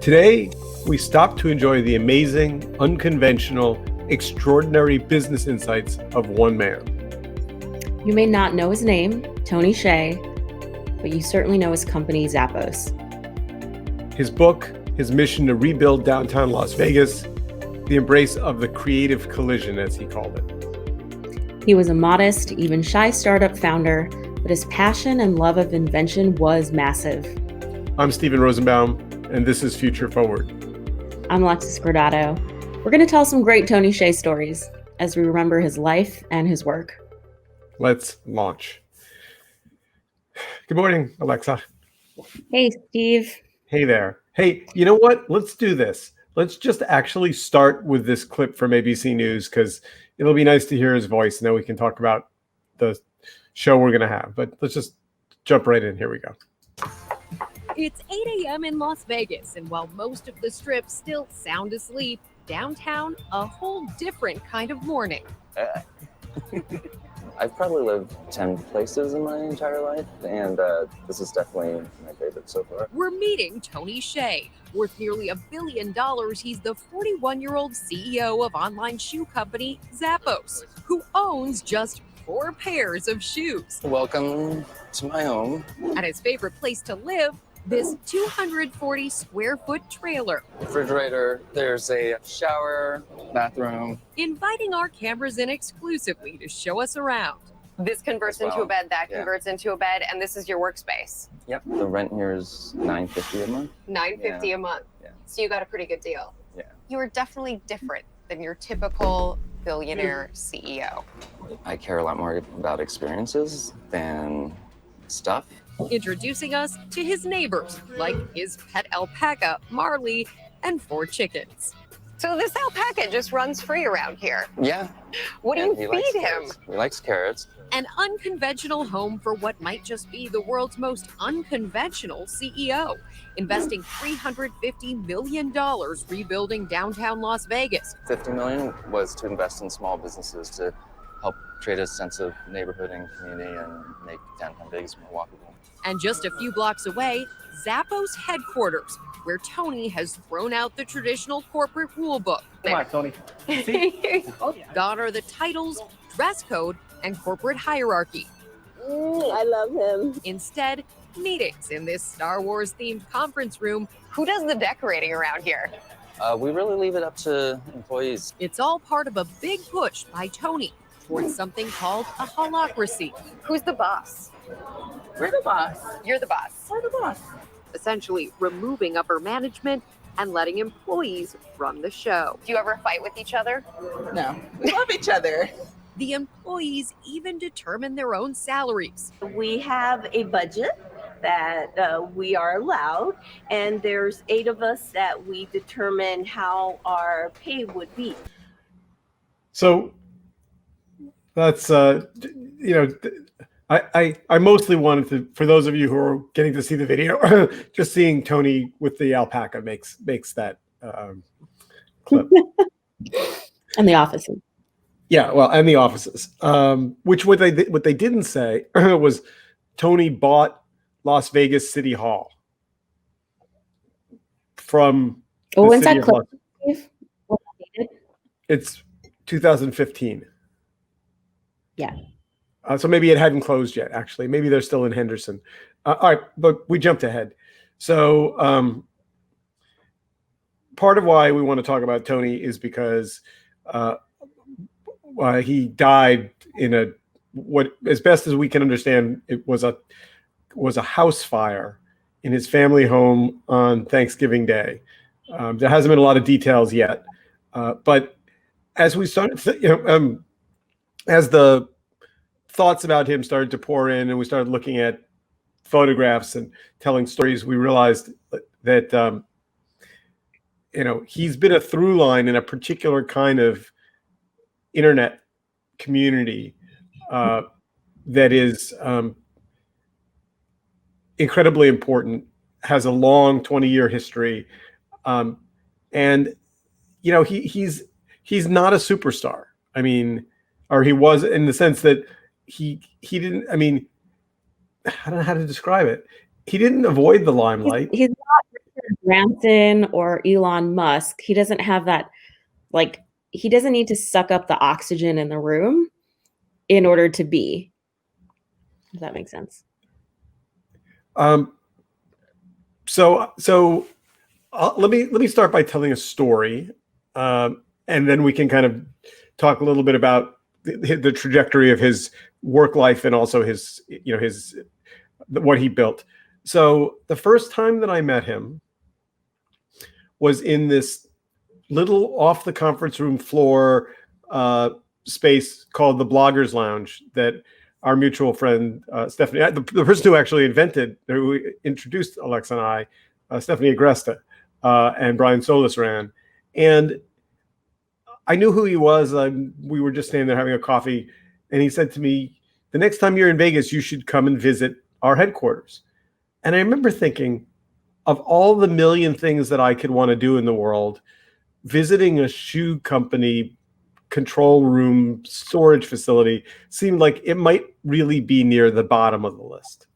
Today, we stop to enjoy the amazing, unconventional, extraordinary business insights of one man. You may not know his name, Tony Shay, but you certainly know his company, Zappos. His book, his mission to rebuild downtown Las Vegas, the embrace of the creative collision, as he called it. He was a modest, even shy startup founder, but his passion and love of invention was massive. I'm Steven Rosenbaum, and this is Future Forward. I'm Alexa Scordato. We're going to tell some great Tony Shay stories as we remember his life and his work. Let's launch. Good morning, Alexa. Hey, Steve. Hey there. Hey, you know what? Let's do this. Let's just actually start with this clip from ABC News because it'll be nice to hear his voice, and then we can talk about the show we're going to have. But let's just jump right in. Here we go. It's 8 a.m. in Las Vegas, and while most of the Strip still sound asleep, downtown, a whole different kind of morning. I've probably lived 10 places in my entire life, and this is definitely my favorite so far. We're meeting Tony Shay. Worth nearly $1 billion, he's the 41-year-old CEO of online shoe company Zappos, who owns just 4 pairs of shoes. Welcome to my home. At his favorite place to live, this 240 square foot trailer. Refrigerator, there's a shower, bathroom. Inviting our cameras in exclusively to show us around. This converts into a bed, that converts into a bed, and this is your workspace. Yep. The rent here is $950 a month. $950 a month. Yeah. So you got a pretty good deal. Yeah. You are definitely different than your typical billionaire CEO. I care a lot more about experiences than stuff. Introducing us to his neighbors, like his pet alpaca, Marley, and 4 chickens. So this alpaca just runs free around here. Yeah. What do And you he likes feed him? carrots. He likes carrots. An unconventional home for what might just be the world's most unconventional CEO, investing $350 million rebuilding downtown Las Vegas. $50 million was to invest in small businesses to help create a sense of neighborhood and community and make downtown Vegas more walkable. And just a few blocks away, Zappos headquarters, where Tony has thrown out the traditional corporate rule book. Come on, Tony. Gone are the titles, dress code, and corporate hierarchy. I love him. Instead, meetings in this Star Wars-themed conference room. Who does the decorating around here? We really leave it up to employees. It's all part of a big push by Tony towards something called a holacracy. Who's the boss? We're the boss. You're the boss. We're the boss. Essentially removing upper management and letting employees run the show. Do you ever fight with each other? No, we love each other. The employees even determine their own salaries. We have a budget that we are allowed, and there's 8 of us that we determine how our pay would be. So that's, I mostly wanted to, for those of you who are getting to see the video, just seeing Tony with the alpaca makes that clip. And the offices. Yeah, well, and the offices. Which what they didn't say was Tony bought Las Vegas City Hall from the when's city that of clip? Las. It's 2015. Yeah. So maybe it hadn't closed yet, actually. Maybe they're still in Henderson. All right, but we jumped ahead. So part of why we want to talk about Tony is because he died in what, as best as we can understand, it was a house fire in his family home on Thanksgiving Day. There hasn't been a lot of details yet, but as we started, as the thoughts about him started to pour in, and we started looking at photographs and telling stories, we realized that he's been a through line in a particular kind of internet community that is incredibly important, has a long 20-year history, and he's not a superstar. I mean, or he was, in the sense that he didn't. I mean, I don't know how to describe it. he didn't avoid the He's, limelight. he's not Richard Branson or Elon Musk. He doesn't have that, like, he doesn't need to suck up the oxygen in the room in order to be. If that makes sense. So let me start by telling a story, and then we can kind of talk a little bit about the trajectory of his work life and also his what he built. So the first time that I met him was in this little off the conference room floor space called the Bloggers Lounge that our mutual friend Stephanie, the person who introduced Alexa and I, Stephanie Agresta, and Brian Solis ran. And I knew who he was. We were just standing there having a coffee, and he said to me, "The next time you're in Vegas, you should come and visit our headquarters." And I remember thinking, of all the million things that I could want to do in the world, visiting a shoe company control room storage facility seemed like it might really be near the bottom of the list.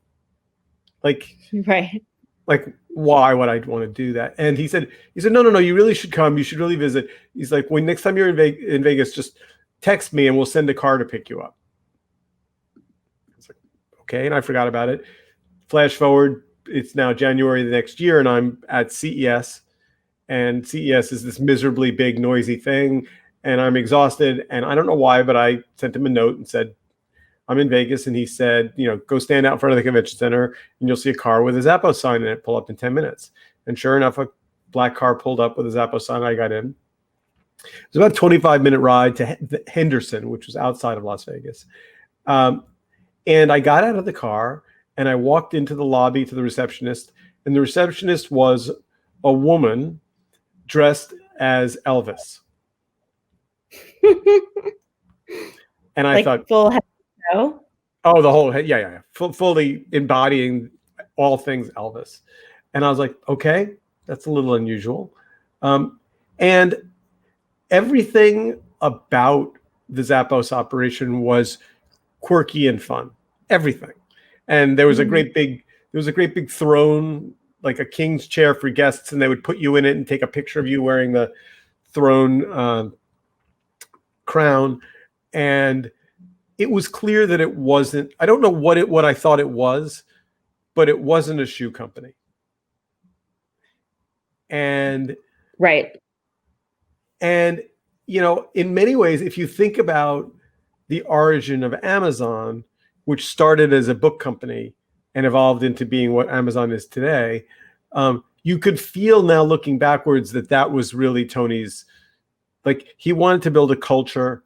Like, Right. Like, why would I want to do that? And he said, no, you really should come. You should really visit. He's like, when next time you're in Vegas, just text me and we'll send a car to pick you up. I was like, okay. And I forgot about it. Flash forward, it's now January the next year, and I'm at CES. And CES is this miserably big, noisy thing. And I'm exhausted. And I don't know why, but I sent him a note and said, I'm in Vegas. And he said, go stand out in front of the convention center and you'll see a car with a Zappos sign in it, pull up in 10 minutes. And sure enough, a black car pulled up with a Zappos sign. I got in. It was about a 25-minute ride to Henderson, which was outside of Las Vegas. And I got out of the car and I walked into the lobby to the receptionist. And the receptionist was a woman dressed as Elvis. And I thought, full head of snow? Oh, the whole head, yeah. Fully embodying all things Elvis. And I was like, okay, that's a little unusual. And everything about the Zappos operation was quirky and fun. Everything. And there was a great big throne, like a king's chair for guests, and they would put you in it and take a picture of you wearing the throne crown. And it was clear that it wasn't, I don't know what I thought it was, but it wasn't a shoe company. And right. And, in many ways, if you think about the origin of Amazon, which started as a book company and evolved into being what Amazon is today, you could feel now looking backwards that was really Tony's, like, he wanted to build a culture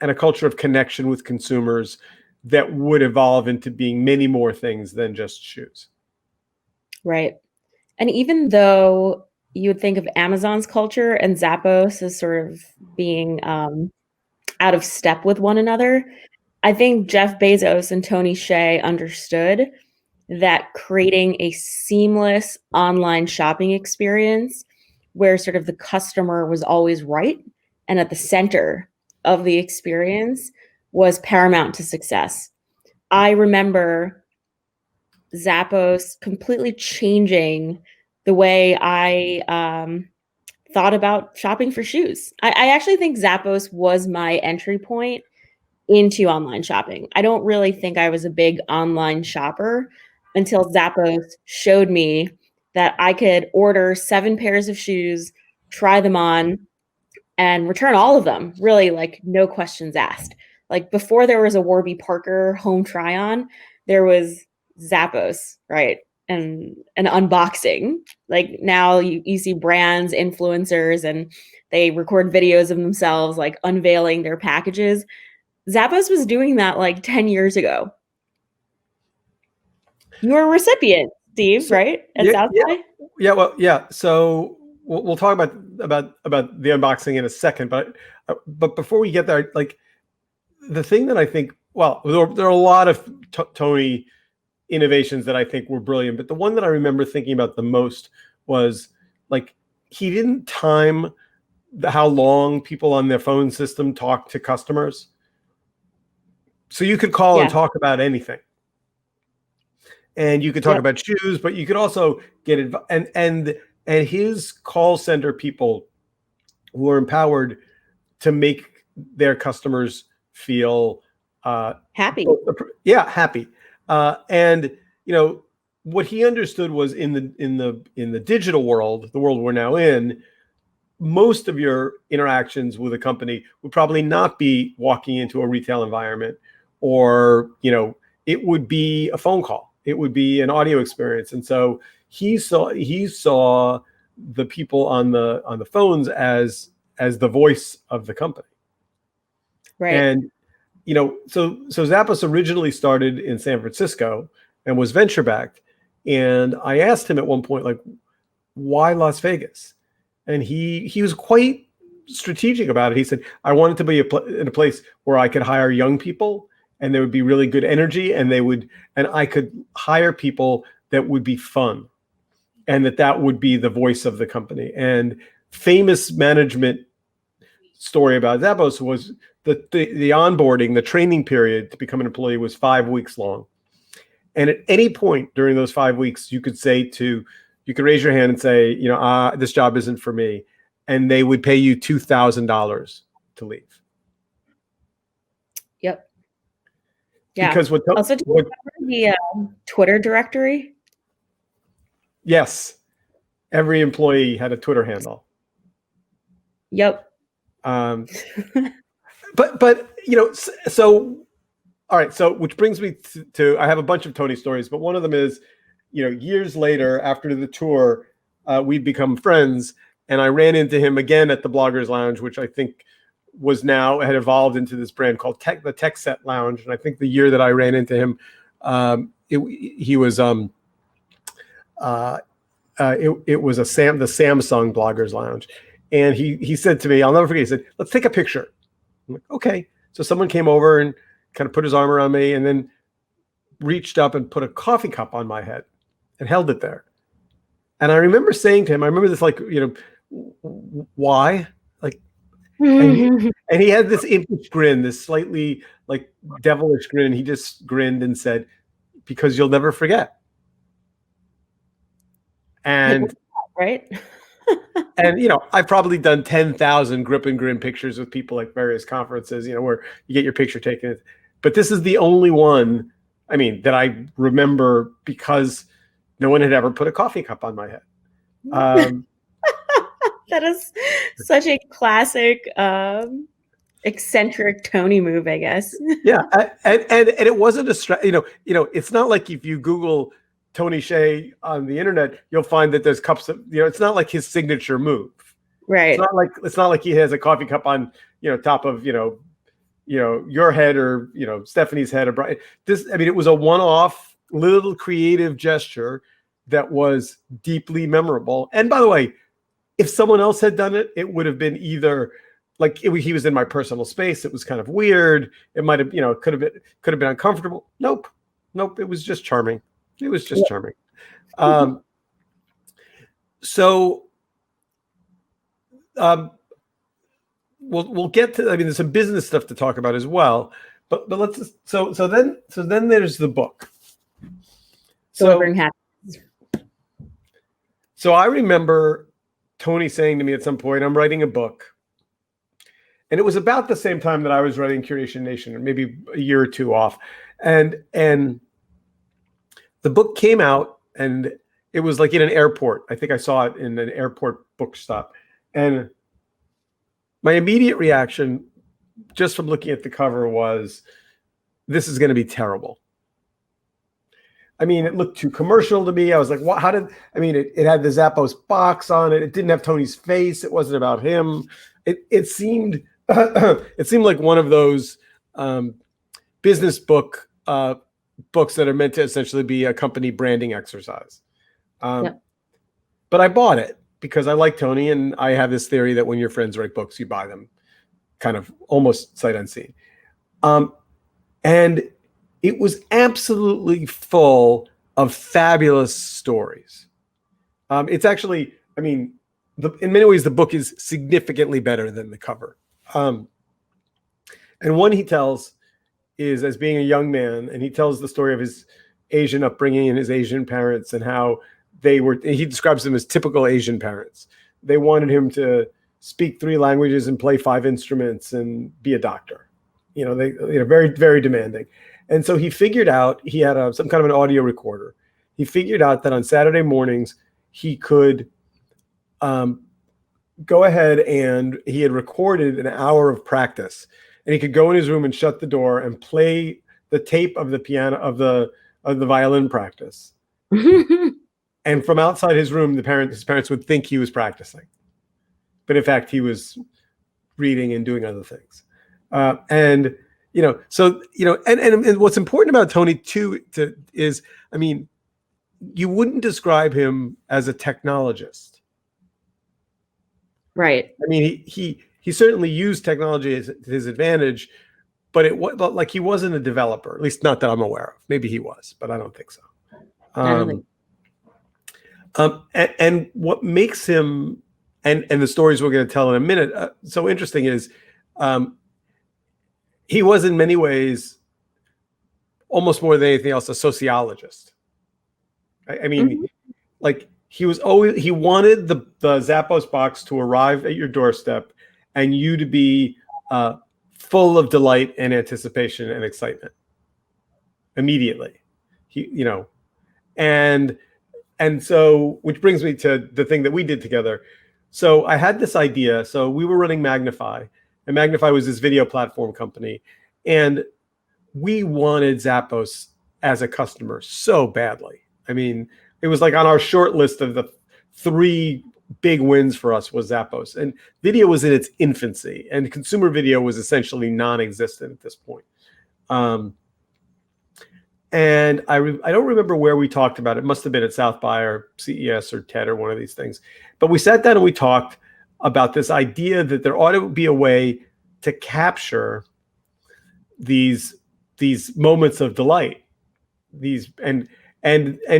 and a culture of connection with consumers that would evolve into being many more things than just shoes. Right. And even though you would think of Amazon's culture and Zappos as sort of being out of step with one another, I think Jeff Bezos and Tony Shay understood that creating a seamless online shopping experience where sort of the customer was always right and at the center of the experience was paramount to success. I remember Zappos completely changing the way I thought about shopping for shoes. I actually think Zappos was my entry point into online shopping. I don't really think I was a big online shopper until Zappos showed me that I could order 7 pairs of shoes, try them on, and return all of them, really, like, no questions asked. Like, before there was a Warby Parker home try-on, there was Zappos, right? And an unboxing. Like, now you see brands, influencers, and they record videos of themselves, like, unveiling their packages. Zappos was doing that like 10 years ago. You were a recipient, Steve, right? At South by? Yeah. So we'll talk about the unboxing in a second, but before we get there, like, the thing that I think, well, there are a lot of Tony innovations that I think were brilliant, but the one that I remember thinking about the most was, like, he didn't time how long people on their phone system talk to customers. So you could call and talk about anything. and you could talk about shoes, but you could also get and his call center people were empowered to make their customers feel happy. Happy. And what he understood was in the digital world, the world we're now in, most of your interactions with a company would probably not be walking into a retail environment, or it would be a phone call, it would be an audio experience. And so he saw the people on the phones as the voice of the company. Right. And so Zappos originally started in San Francisco and was venture backed. And I asked him at one point, like, why Las Vegas? And he was quite strategic about it. He said, I wanted to be in a place where I could hire young people, and there would be really good energy, and I could hire people that would be fun, and that would be the voice of the company. And famous management story about Zappos was the onboarding, the training period to become an employee was 5 weeks long. And at any point during those 5 weeks, you could raise your hand and say, this job isn't for me. And they would pay you $2,000 to leave. Yep. Yeah. Because also, do you remember the Twitter directory? Yes. Every employee had a Twitter handle. Yep. But so all right. So which brings me to I have a bunch of Tony stories, but one of them is, years later after the tour, we'd become friends, and I ran into him again at the Bloggers Lounge, which I think had evolved into this brand called the Tech Set Lounge. And I think the year that I ran into him, it was the Samsung Bloggers Lounge. And he said to me, I'll never forget, he said, let's take a picture. I'm like, okay. So someone came over and kind of put his arm around me and then reached up and put a coffee cup on my head and held it there. And I remember saying to him, I remember this, like, why? Like, and he had this impish grin, this slightly like devilish grin. He just grinned and said, because you'll never forget. And right. And I've probably done 10,000 grip and grin pictures with people at various conferences, where you get your picture taken. But this is the only one, that I remember, because no one had ever put a coffee cup on my head. That is such a classic, eccentric Tony move, I guess. Yeah, and it wasn't it's not like if you Google Tony Shay on the internet, you'll find that there's cups of, it's not like his signature move. Right. It's not like he has a coffee cup on, top of, your head, or, Stephanie's head, or Brian. It was a one-off little creative gesture that was deeply memorable. And by the way, if someone else had done it, it would have been either like he was in my personal space. It was kind of weird. It might have, could have been uncomfortable. Nope. It was just charming. It was just charming. We'll get to. There's some business stuff to talk about as well. But let's just, so then there's the book. Delivering happiness. So I remember Tony saying to me at some point, "I'm writing a book," and it was about the same time that I was writing Curation Nation, or maybe a year or two off, and the book came out, and it was like in an airport. I think I saw it in an airport bookstop. And my immediate reaction, just from looking at the cover, was, this is going to be terrible. It looked too commercial to me. I was like, what? It had the Zappos box on it. It didn't have Tony's face. It wasn't about him. It seemed like one of those business books that are meant to essentially be a company branding exercise. But I bought it because I like Tony, and I have this theory that when your friends write books, you buy them kind of almost sight unseen. And it was absolutely full of fabulous stories. It's actually, in many ways, the book is significantly better than the cover. And one he tells is as being a young man, and he tells the story of Asian upbringing and his Asian parents and how he describes them as typical Asian parents. They wanted him to speak 3 languages and play 5 instruments and be a doctor. They very, very demanding. And so he figured out, he had some kind of an audio recorder. He figured out that on Saturday mornings, he could go ahead, and he had recorded an hour of practice, and he could go in his room and shut the door and play the tape of the piano of the violin practice. And from outside his room, his parents would think he was practicing, but in fact he was reading and doing other things. And what's important about Tony too is, I mean, you wouldn't describe him as a technologist. Right. I mean, he certainly used technology to his advantage, but like he wasn't a developer, at least not that I'm aware of. Maybe he was, but I don't think so. And what makes him, and the stories we're going to tell in a minute, so interesting is, he was in many ways, almost more than anything else, a sociologist. I mean, like he wanted the Zappos box to arrive at your doorstep and you to be full of delight and anticipation and excitement immediately. And so, which brings me to the thing that we did together. So I had this idea. So we were running Magnify, and Magnify was this video platform company. And we wanted Zappos as a customer so badly. I mean, it was like on our short list of the 3 big wins for us was Zappos. And video was in its infancy, and consumer video was essentially non-existent at this point. And I don't remember where we talked about it. It must have been at South by or CES or TED or one of these things. But we sat down and we talked about this idea that there ought to be a way to capture these moments of delight. And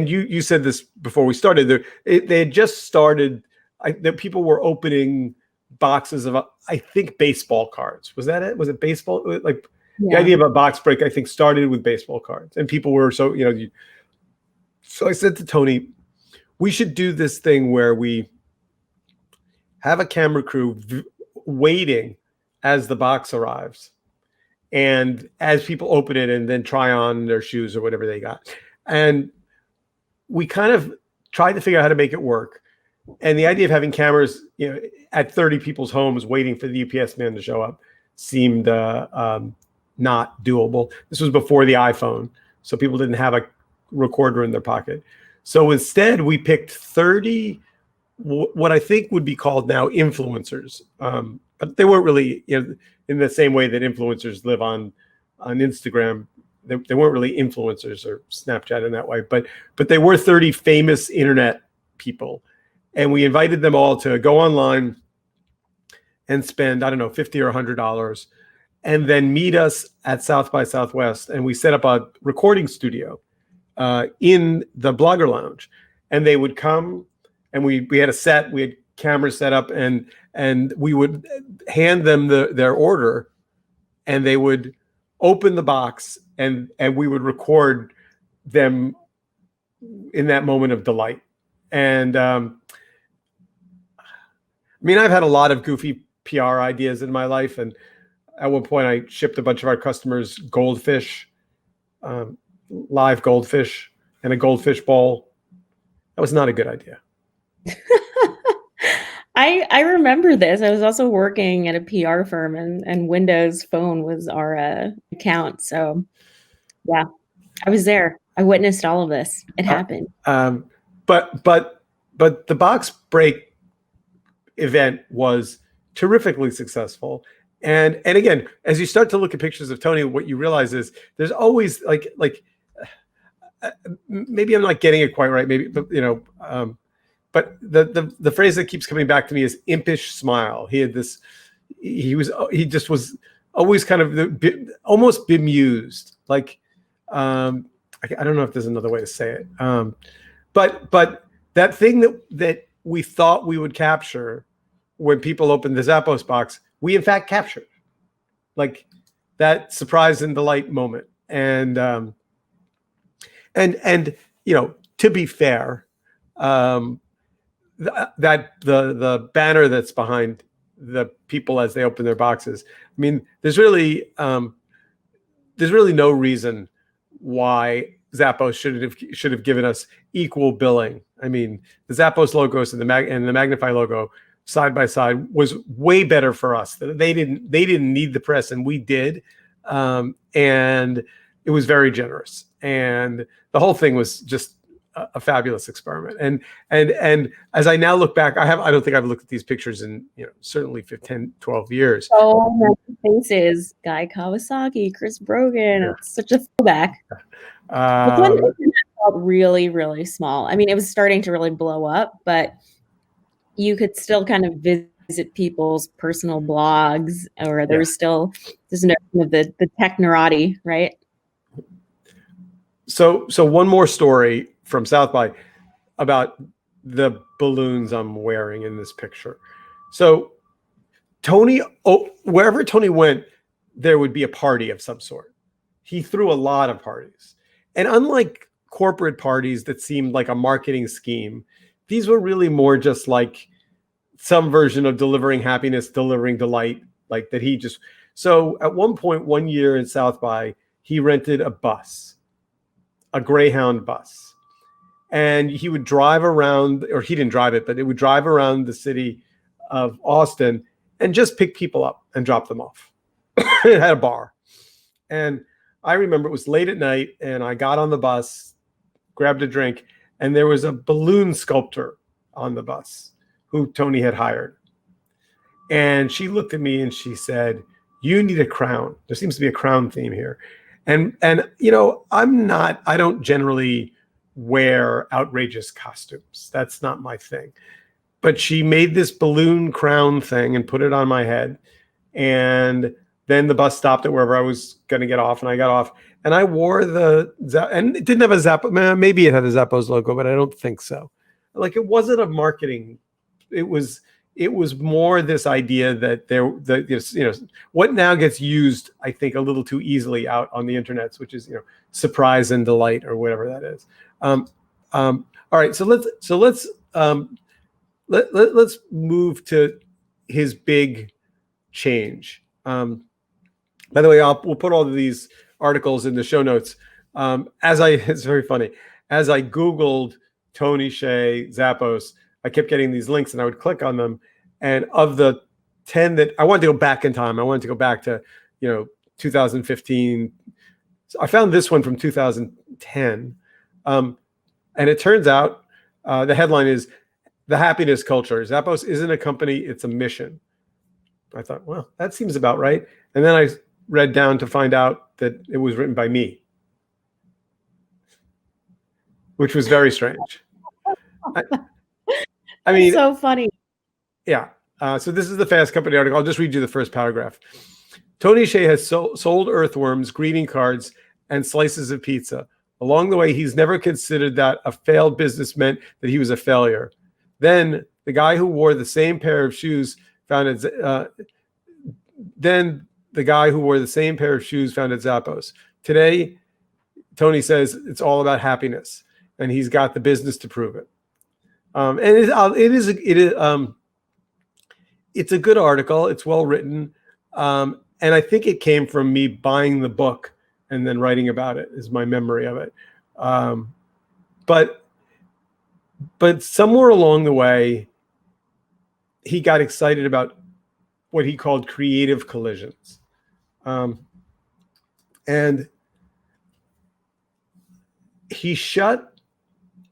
you said this before we started. They had just started. That people were opening boxes of, I think, baseball cards. Was that it? Was it baseball? Like. Yeah. The idea of a box break, I think, started with baseball cards, and people were so I said to Tony, we should do this thing where we have a camera crew waiting as the box arrives, and as people open it and then try on their shoes or whatever they got. And we kind of tried to figure out how to make it work. And the idea of having cameras, at 30 people's homes waiting for the UPS man to show up seemed not doable. This was before the iPhone, so people didn't have a recorder in their pocket. So instead, we picked 30, what I think would be called now influencers, but they weren't really, in the same way that influencers live on Instagram. They weren't really influencers or Snapchat in that way, but they were 30 famous internet people, and we invited them all to go online and spend, I don't know, $50 or $100. And then meet us at South by Southwest, and we set up a recording studio in the Blogger Lounge. And they would come, and we had a set, we had cameras set up, and we would hand them their order, and they would open the box, and we would record them in that moment of delight. And I mean, I've had a lot of goofy PR ideas in my life, and at one point, I shipped a bunch of our customers goldfish, live goldfish, and a goldfish bowl. That was not a good idea. I remember this. I was also working at a PR firm, and Windows Phone was our account. So, yeah, I was there. I witnessed all of this. It happened. But the box break event was terrifically successful. And again, as you start to look at pictures of Tony, what you realize is there's always like maybe I'm not getting it quite right. Maybe, but but the phrase that keeps coming back to me is impish smile. He had this. He just was always kind of almost bemused. Like I don't know if there's another way to say it. But that thing that we thought we would capture when people opened the Zappos box, we in fact captured, like that surprise and delight moment. And And to be fair, that the banner that's behind the people as they open their boxes. I mean, there's really no reason why Zappos should have given us equal billing. I mean, the Zappos logos and the Magnify logo side by side was way better for us. They didn't need the press, and we did, and it was very generous. And the whole thing was just a fabulous experiment. And as I now look back, I don't think I've looked at these pictures in certainly 10, 12 years. So many faces: Guy Kawasaki, Chris Brogan. Yeah. It's such a throwback. But when the internet felt really, really small. I mean, it was starting to really blow up, but you could still kind of visit people's personal blogs, or there was still this notion of the technorati, right? So one more story from South by about the balloons I'm wearing in this picture. So wherever Tony went, there would be a party of some sort. He threw a lot of parties. And unlike corporate parties that seemed like a marketing scheme, these were really more just like some version of delivering happiness, delivering delight, like that he just. So at one point, one year in South by, he rented a bus, a Greyhound bus. And he would drive around, or he didn't drive it, but it would drive around the city of Austin and just pick people up and drop them off. It had a bar. And I remember it was late at night, and I got on the bus, grabbed a drink, and there was a balloon sculptor on the bus who Tony had hired. And she looked at me and she said, "You need a crown. There seems to be a crown theme here." And I don't generally wear outrageous costumes. That's not my thing. But she made this balloon crown thing and put it on my head. And then the bus stopped at wherever I was going to get off, and I got off. And I wore and it didn't have a Zappos. Maybe it had a Zappos logo, but I don't think so. Like, it wasn't a marketing. It was more this idea that what now gets used, I think, a little too easily out on the internet, which is surprise and delight, or whatever that is. All right, so let's move to his big change. By the way, we'll put all of these articles in the show notes. It's very funny. As I Googled Tony Shay Zappos, I kept getting these links, and I would click on them. And of the 10 that I wanted to go back in time, I wanted to go back to 2015. So I found this one from 2010, and it turns out the headline is "The Happiness Culture. Zappos isn't a company; it's a mission." I thought, well, that seems about right. And then I read down to find out that it was written by me, which was very strange. I mean, so funny. Yeah. So this is the Fast Company article. I'll just read you the first paragraph. Tony Shay has sold earthworms, greeting cards, and slices of pizza. Along the way, he's never considered that a failed business meant that he was a failure. Then the guy who wore the same pair of shoes founded Zappos. Today, Tony says it's all about happiness, and he's got the business to prove it. It's a good article. It's well written, and I think it came from me buying the book and then writing about it. Is my memory of it. But somewhere along the way, he got excited about what he called creative collisions, and he shut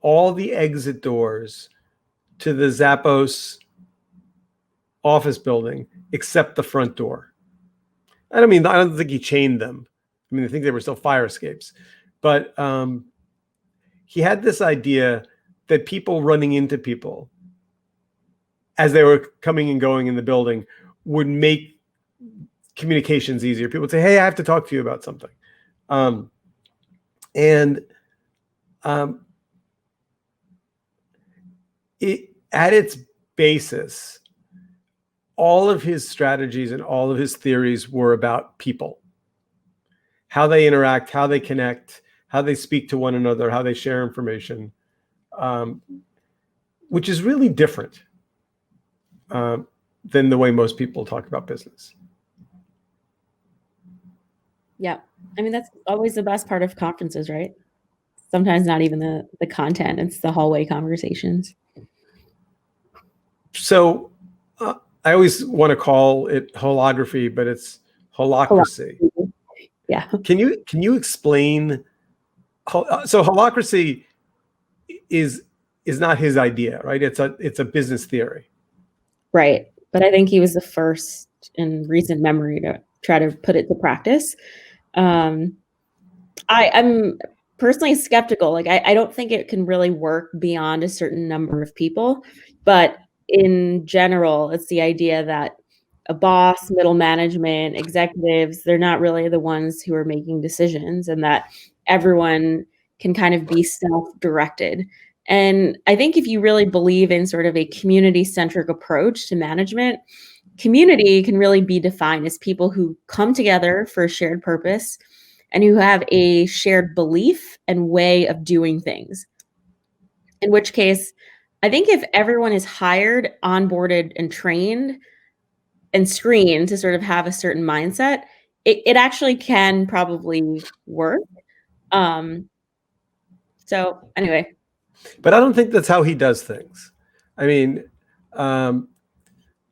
all the exit doors to the Zappos office building except the front door. I don't think he chained them. I mean, I think they were still fire escapes. But he had this idea that people running into people as they were coming and going in the building would make communications easier. People would say, "Hey, I have to talk to you about something." At its basis, all of his strategies and all of his theories were about people, how they interact, how they connect, how they speak to one another, how they share information, which is really different than the way most people talk about business. Yeah. I mean, that's always the best part of conferences, right? Sometimes not even the content, it's the hallway conversations. So I always want to call it holography, but it's holacracy. Yeah. Can you explain? So holacracy is not his idea, right? It's a business theory. Right. But I think he was the first in recent memory to try to put it to practice. I'm personally skeptical. Like, I don't think it can really work beyond a certain number of people. But in general, it's the idea that a boss, middle management, executives, they're not really the ones who are making decisions, and that everyone can kind of be self-directed. And I think if you really believe in sort of a community-centric approach to management, community can really be defined as people who come together for a shared purpose and who have a shared belief and way of doing things. In which case, I think if everyone is hired, onboarded, and trained and screened to sort of have a certain mindset, it actually can probably work. So anyway. But I don't think that's how he does things. I mean,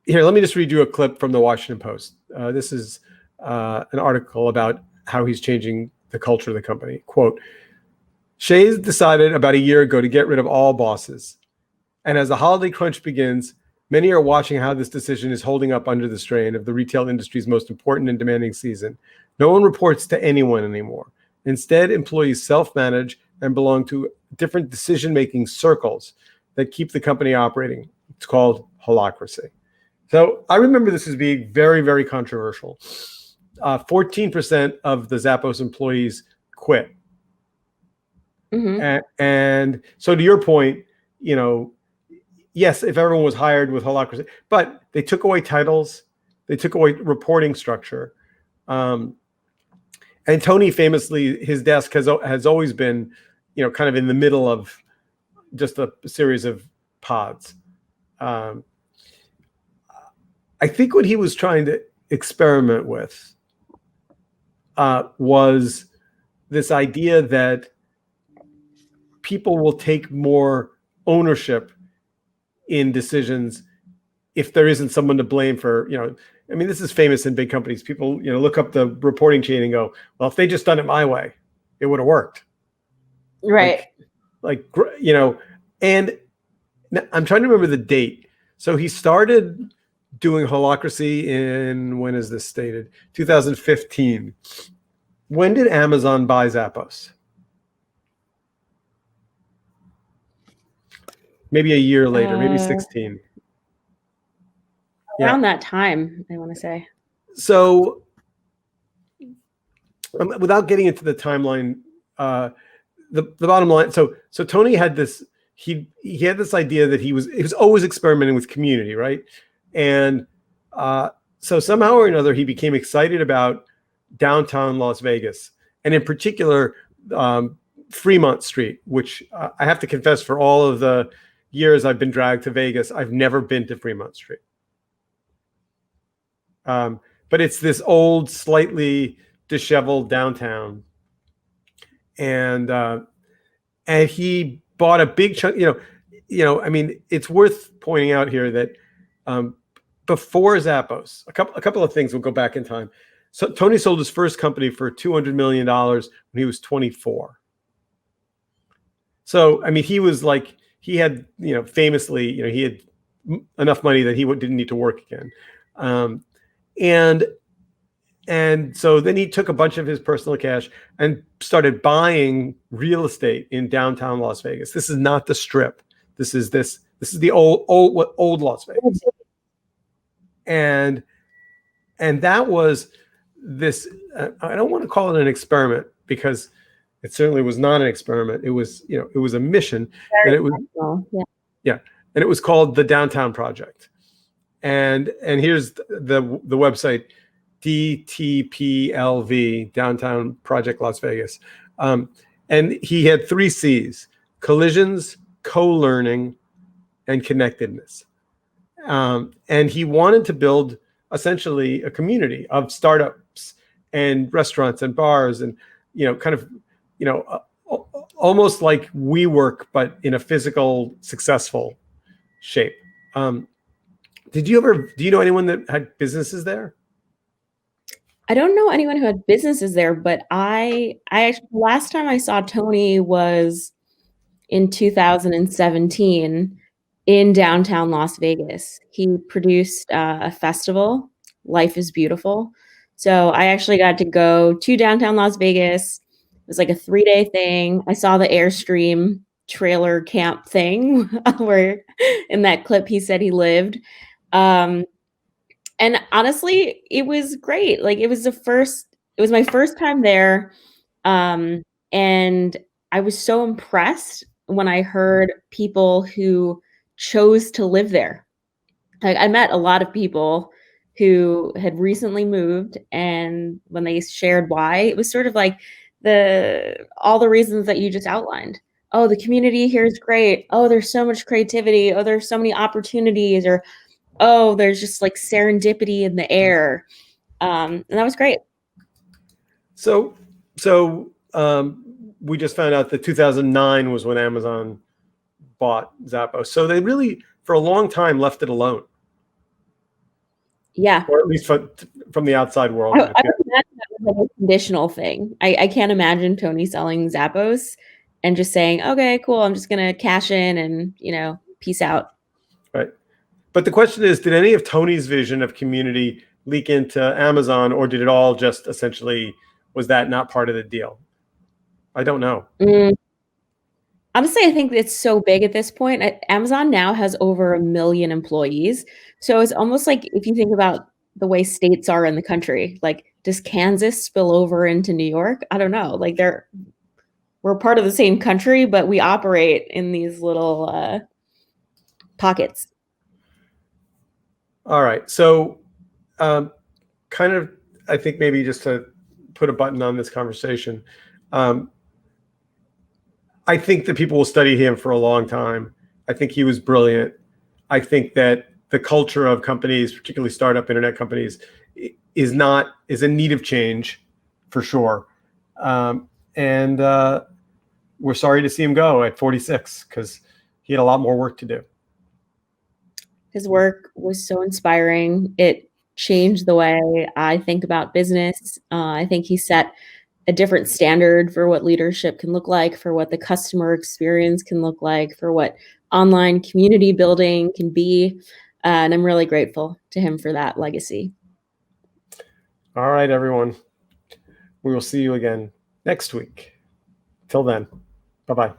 here, let me just read you a clip from the Washington Post. This is an article about how he's changing the culture of the company. Quote, Hsieh decided about a year ago to get rid of all bosses. And as the holiday crunch begins, many are watching how this decision is holding up under the strain of the retail industry's most important and demanding season. No one reports to anyone anymore. Instead, employees self-manage and belong to different decision-making circles that keep the company operating. It's called holacracy. So I remember this as being very, very controversial. 14% of the Zappos employees quit. Mm-hmm. And so to your point, yes, if everyone was hired with holacracy, but they took away titles, they took away reporting structure. And Tony famously, his desk has always been, kind of in the middle of just a series of pods. I think what he was trying to experiment with was this idea that people will take more ownership in decisions if there isn't someone to blame for, I mean, this is famous in big companies. People, look up the reporting chain and go, well, if they just done it my way, it would have worked. Right. And I'm trying to remember the date. So he started doing holacracy in, when is this stated? 2015. When did Amazon buy Zappos? Maybe a year later, maybe 16. Around that time, I want to say. So without getting into the timeline, the bottom line, so Tony had this, he had this idea that he was always experimenting with community, right? And so somehow or another, he became excited about downtown Las Vegas, and in particular, Fremont Street, which I have to confess, for all of the years I've been dragged to Vegas, I've never been to Fremont Street. But it's this old, slightly disheveled downtown, and he bought a big chunk. I mean, it's worth pointing out here that before Zappos, a couple of things will go back in time. So Tony sold his first company for $200 million when he was 24. So I mean, he was like, he had, famously, he had enough money that he didn't need to work again. And so then he took a bunch of his personal cash and started buying real estate in downtown Las Vegas. This is not the Strip. This is the old Las Vegas. And that was this, I don't want to call it an experiment, because it certainly was not an experiment. It was, it was a mission. And it was, and it was called the Downtown Project. And here's the website, DTPLV, Downtown Project Las Vegas. And And he had 3 C's: collisions, co-learning, and connectedness. And he wanted to build essentially a community of startups and restaurants and bars and, kind of, almost like WeWork, but in a physical, successful shape. Do you know anyone that had businesses there? I don't know anyone who had businesses there, but I actually, last time I saw Tony was in 2017 in downtown Las Vegas. He produced a festival, Life is Beautiful. So I actually got to go to downtown Las Vegas. It was like a 3-day thing. I saw the Airstream trailer camp thing where in that clip he said he lived. And honestly, it was great. Like it was my first time there. And I was so impressed when I heard people who chose to live there. Like I met a lot of people who had recently moved, and when they shared why, it was sort of like all the reasons that you just outlined. Oh, the community here is great. Oh, there's so much creativity. Oh, there's so many opportunities, or oh, there's just like serendipity in the air. And that was great. So we just found out that 2009 was when Amazon bought Zappos. So they really, for a long time, left it alone. Yeah. Or at least from the outside world. I would imagine that was like a conditional thing. I can't imagine Tony selling Zappos and just saying, okay, cool, I'm just going to cash in and, peace out. Right. But the question is, did any of Tony's vision of community leak into Amazon, or did it all just essentially, was that not part of the deal? I don't know. Honestly, I think it's so big at this point. Amazon now has over 1 million employees. So it's almost like if you think about the way states are in the country, like does Kansas spill over into New York? I don't know. Like we're part of the same country, but we operate in these little pockets. All right. So kind of, I think maybe just to put a button on this conversation, I think that people will study him for a long time. I think he was brilliant. I think that the culture of companies, particularly startup internet companies, is in need of change, for sure. And we're sorry to see him go at 46 because he had a lot more work to do. His work was so inspiring. It changed the way I think about business. I think he set a different standard for what leadership can look like, for what the customer experience can look like, for what online community building can be. And I'm really grateful to him for that legacy. All right, everyone. We will see you again next week. Till then, bye-bye.